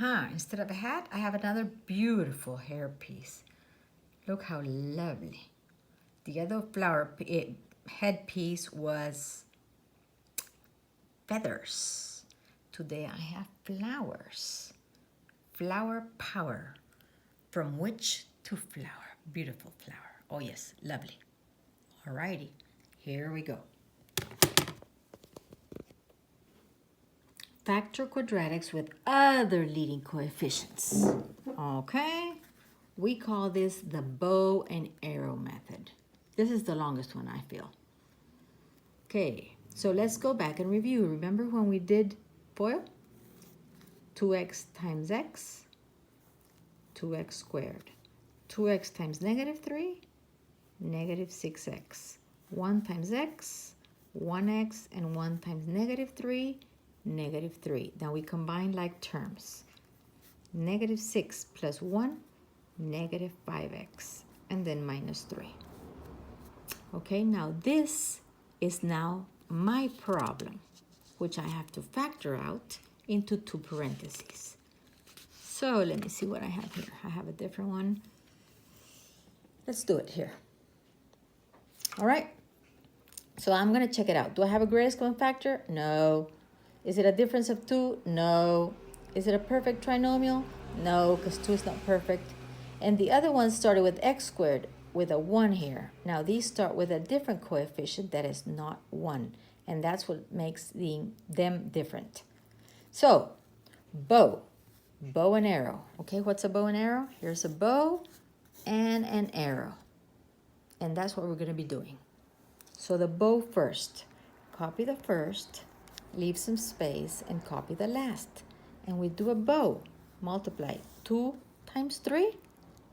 Instead of a hat, I have another beautiful hairpiece. Look how lovely. The other headpiece was feathers. Today I have flowers. Flower power. From witch to flower. Beautiful flower. Oh yes, lovely. Alrighty, here we go. Factor quadratics with other leading coefficients. Okay, we call this the bow and arrow method. This is the longest one, I feel. Okay, so let's go back and review. Remember when we did FOIL? 2x times x, 2x squared. 2x times -3, -6x. 1 times x, 1x, and 1 times -3, -3. Now we combine like terms. -6 plus 1, -5x, and then -3. Okay, now this is now my problem, which I have to factor out into 2 parentheses. So let me see what I have here. I have a different one. Let's do it here. All right, so I'm gonna check it out. Do I have a greatest common factor? No. Is it a difference of 2? No. Is it a perfect trinomial? No, because 2 is not perfect. And the other one started with x squared with a 1 here. Now these start with a different coefficient that is not 1. And that's what makes them different. So, bow and arrow. Okay, what's a bow and arrow? Here's a bow and an arrow. And that's what we're going to be doing. So the bow first. Copy the first, leave some space, and copy the last. And we do a bow. Multiply 2 times 3,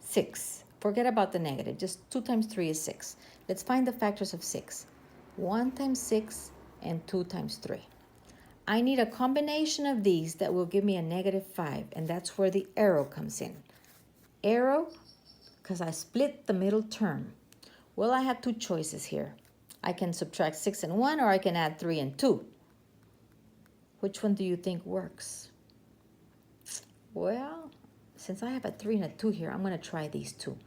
6. Forget about the negative. Just 2 times 3 is 6. Let's find the factors of 6. 1 times 6 and 2 times 3. I need a combination of these that will give me a -5, and that's where the arrow comes in. Arrow, because I split the middle term. Well, I have 2 choices here. I can subtract 6 and 1, or I can add 3 and 2. Which one do you think works? Well, since I have a 3 and a 2 here, I'm going to try these 2.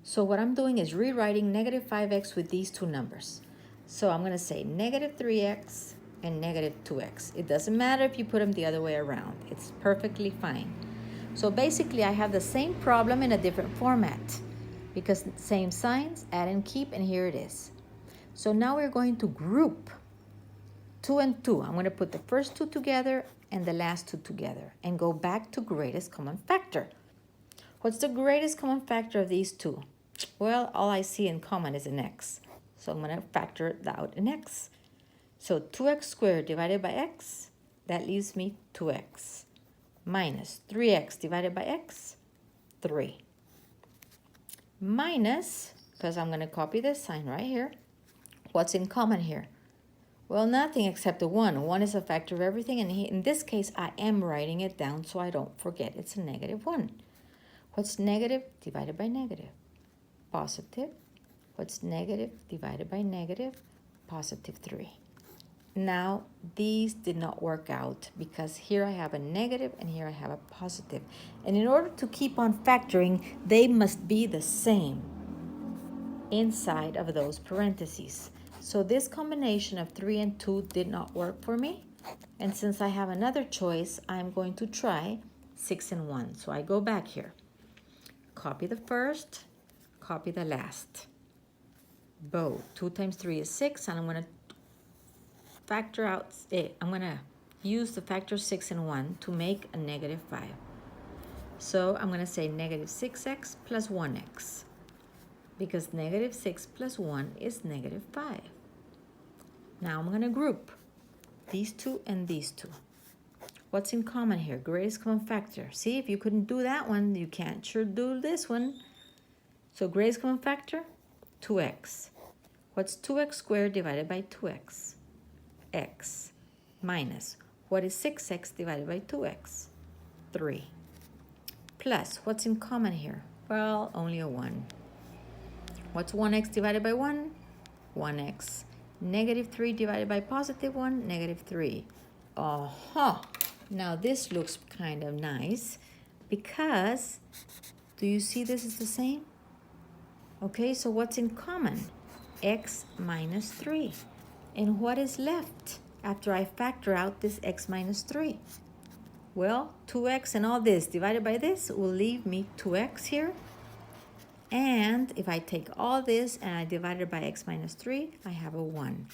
So what I'm doing is rewriting -5x with these 2 numbers. So I'm going to say -3x and -2x. It doesn't matter if you put them the other way around. It's perfectly fine. So basically, I have the same problem in a different format because same signs, add and keep, and here it is. So now we're going to group 2 and 2. I'm going to put the first 2 together and the last 2 together and go back to greatest common factor. What's the greatest common factor of these 2? Well, all I see in common is an x. So I'm going to factor out an x. So 2x squared divided by x, that leaves me 2x. Minus 3x divided by x, 3. Minus, because I'm going to copy this sign right here. What's in common here? Well, nothing except a 1. 1 is a factor of everything, and in this case, I am writing it down so I don't forget. It's a -1. What's negative divided by negative? Positive. What's negative divided by negative? +3. Now, these did not work out because here I have a negative and here I have a positive. And in order to keep on factoring, they must be the same inside of those parentheses. So this combination of 3 and 2 did not work for me. And since I have another choice, I'm going to try 6 and 1. So I go back here. Copy the first, copy the last. Bow. 2 times 3 is 6, and I'm going to factor out it. I'm going to use the factor 6 and 1 to make a -5. So I'm going to say -6x plus 1x. Because -6 plus 1 is -5. Now I'm going to group these 2 and these 2. What's in common here? Greatest common factor. See, if you couldn't do that one, you can't sure do this one. So greatest common factor, 2x. What's 2x squared divided by 2x? X. Minus, what is 6x divided by 2x? 3. Plus, what's in common here? Well, only a 1. What's 1x divided by 1? 1x. -3 divided by +1, -3. Now this looks kind of nice because, do you see this is the same? Okay, so what's in common? X minus 3. And what is left after I factor out this x minus 3? Well, 2x and all this divided by this will leave me 2x here. And if I take all this and I divide it by x minus 3, I have a 1.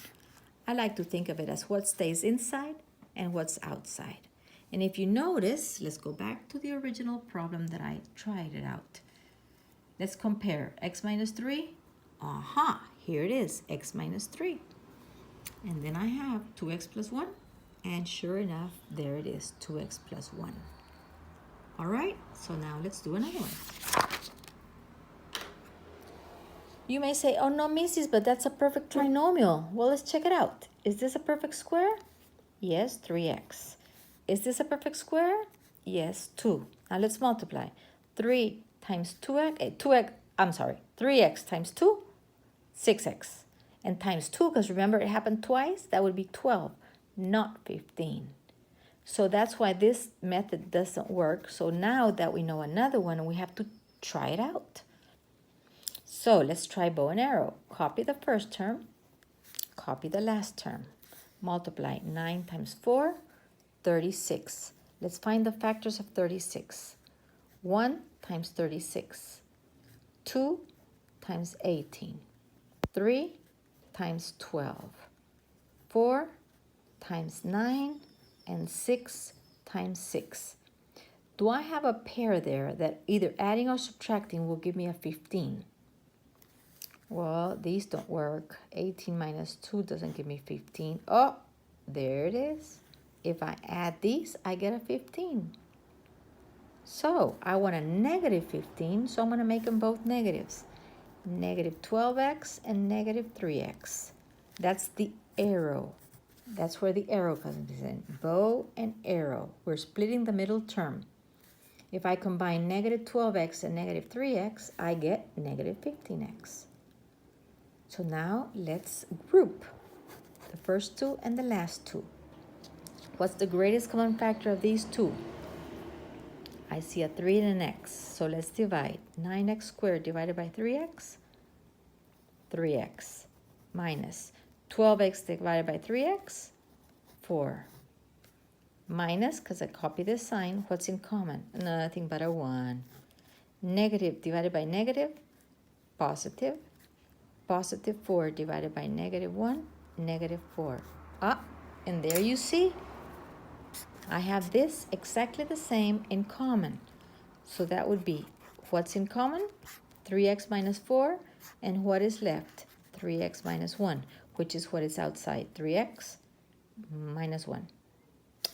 I like to think of it as what stays inside and what's outside. And if you notice, let's go back to the original problem that I tried it out. Let's compare x minus 3. Aha, here it is, x minus 3. And then I have 2x plus 1. And sure enough, there it is, 2x plus 1. All right, so now let's do another one. You may say, oh no, Mrs., but that's a perfect trinomial. Well, let's check it out. Is this a perfect square? Yes, 3x. Is this a perfect square? Yes, 2. Now let's multiply. 3 times 3x times 2, 6x. And times 2, because remember it happened twice, that would be 12, not 15. So that's why this method doesn't work. So now that we know another one, we have to try it out. So let's try bow and arrow. Copy the first term, copy the last term. Multiply 9 times 4, 36. Let's find the factors of 36. 1 times 36. 2 times 18. 3 times 12. 4 times 9. And 6 times 6. Do I have a pair there that either adding or subtracting will give me a 15? Well, these don't work. 18 minus 2 doesn't give me 15. Oh, there it is. If I add these, I get a 15. So I want a negative 15, so I'm going to make them both negatives. Negative 12x and negative 3x. That's the arrow. That's where the arrow comes in. Bow and arrow. We're splitting the middle term. If I combine negative 12x and negative 3x, I get negative 15x. So now let's group the first two and the last two. What's the greatest common factor of these two? I see a 3 and an x. So let's divide. 9x squared divided by 3x. 3x minus 12x divided by 3x, 4. Minus, because I copied this sign, what's in common? Nothing but a 1. Negative divided by negative, positive. Positive 4 divided by negative 1, negative 4. And there you see, I have this exactly the same in common. So that would be, what's in common? 3x minus 4, and what is left? 3x minus 1. Which is what is outside, 3x minus 1.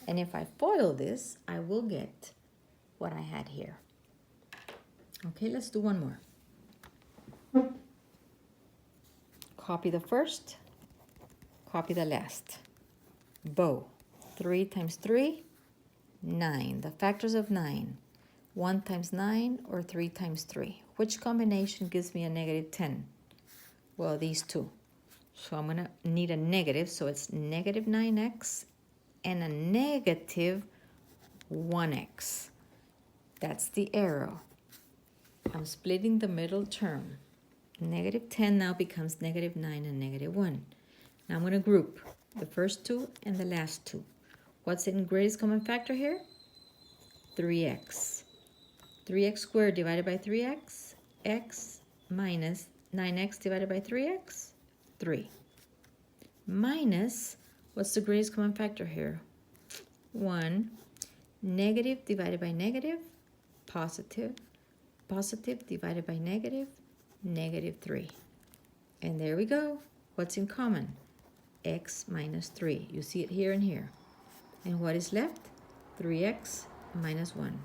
And if I FOIL this, I will get what I had here. Okay, let's do one more. Copy the first, copy the last. Bow, 3 times 3, 9. The factors of 9, 1 times 9 or 3 times 3. Which combination gives me a negative 10? Well, these two. So I'm going to need a negative, so it's negative 9x and a negative 1x. That's the arrow. I'm splitting the middle term. Negative 10 now becomes negative 9 and negative 1. Now I'm going to group the first two and the last two. What's in greatest common factor here? 3x. 3x squared divided by 3x, x minus 9x divided by 3x, 3. Minus, what's the greatest common factor here? 1. Negative divided by negative, positive. Positive divided by negative, negative 3. And there we go. What's in common? X minus 3. You see it here and here. And what is left? 3x minus 1.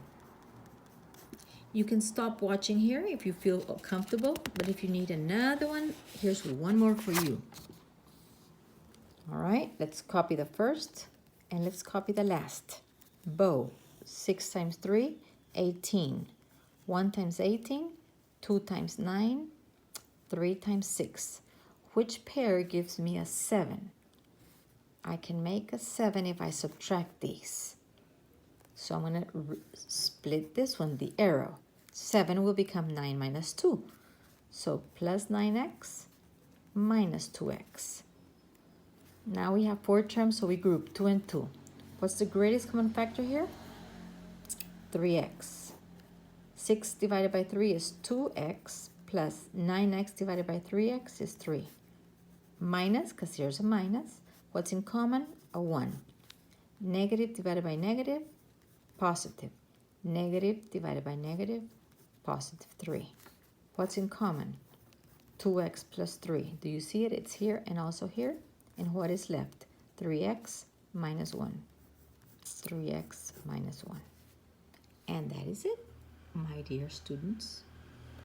You can stop watching here if you feel comfortable, but if you need another one, here's one more for you. All right, let's copy the first and let's copy the last. Bow, 6 times 3, 18. 1 times 18, 2 times 9, 3 times 6. Which pair gives me a 7? I can make a 7 if I subtract these. So I'm going to split this one, the arrow. 7 will become 9 minus 2. So plus 9x minus 2x. Now we have 4 terms, so we group 2 and 2. What's the greatest common factor here? 3x. 6 divided by 3 is 2x, plus 9x divided by 3x is 3. Minus, because here's a minus. What's in common? A 1. Negative divided by negative, positive. Negative divided by negative, positive 3. What's in common? 2x plus 3. Do you see it? It's here and also here. And what is left? 3x minus 1. 3x minus 1. And that is it, my dear students.